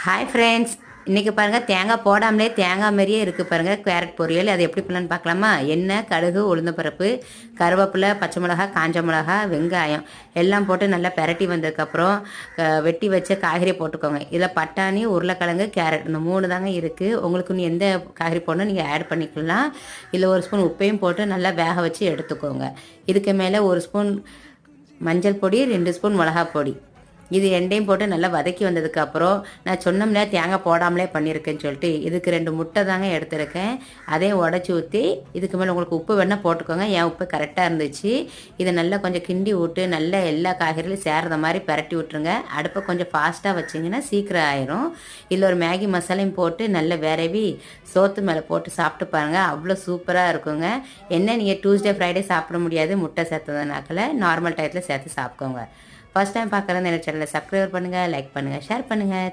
Hi friends, இன்றைக்கி பாருங்கள் தேங்காய் போடாமலே தேங்காய் மாதிரியே இருக்குது பாருங்கள் கேரட் பொரியல். அது எப்படி பண்ணலான்னு பார்க்கலாமா? எண்ணெய், கடுகு, உளுந்தம்பருப்பு, கருவேப்பிலை, பச்சை மிளகா, காஞ்ச மிளகா, வெங்காயம் எல்லாம் போட்டு நல்லா பெரட்டி வந்ததுக்கப்புறம் வெட்டி வச்ச காய்கறி போட்டுக்கோங்க. இதில் பட்டாணி, உருளைக்கிழங்கு, கேரட் இந்த 3 தாங்க இருக்குது. உங்களுக்கு நீ எந்த காய்கறி போடணும் நீங்கள் ஆட் பண்ணிக்கலாம். இதில் 1 ஸ்பூன் உப்பையும் போட்டு நல்லா வேக வச்சு எடுத்துக்கோங்க. இதுக்கு மேலே 1 ஸ்பூன் மஞ்சள் பொடி, 2 ஸ்பூன் மிளகா பொடி, இது ரெண்டையும் போட்டு நல்லா வதக்கி வந்ததுக்கப்புறம் நான் சொன்னோம்னா தேங்காய் போடாமலே பண்ணியிருக்கேன்னு சொல்லிட்டு இதுக்கு 2 முட்டை தாங்க எடுத்துருக்கேன். அதையும் உடச்சி ஊற்றி இதுக்கு மேலே உங்களுக்கு உப்பு வேணால் போட்டுக்கோங்க. என் உப்பு கரெக்டாக இருந்துச்சு. இதை நல்லா கொஞ்சம் கிண்டி விட்டு நல்லா எல்லா காய்கறிலையும் சேர்கிற மாதிரி பரட்டி விட்ருங்க. அடுப்பை கொஞ்சம் ஃபாஸ்ட்டாக வச்சிங்கன்னா சீக்கிரம் ஆயிரும். இதில் ஒரு மேகி மசாலையும் போட்டு நல்லா விரவி சோத்து மேலே போட்டு சாப்பிட்டு பாருங்கள், அவ்வளோ சூப்பராக இருக்குங்க. என்ன நீங்கள் டியூஸ்டே ஃப்ரைடே சாப்பிட முடியாது, முட்டை சேர்த்ததுனாக்கல நார்மல் டயத்தில் சேர்த்து சாப்பிட்டுக்கோங்க. ஃபர்ஸ்ட் டைம் பார்க்குறது என்னோட சேனலை சப்ஸ்கிரைப் பண்ணுங்கள், லைக் பண்ணுங்கள், ஷேர் பண்ணுங்கள்.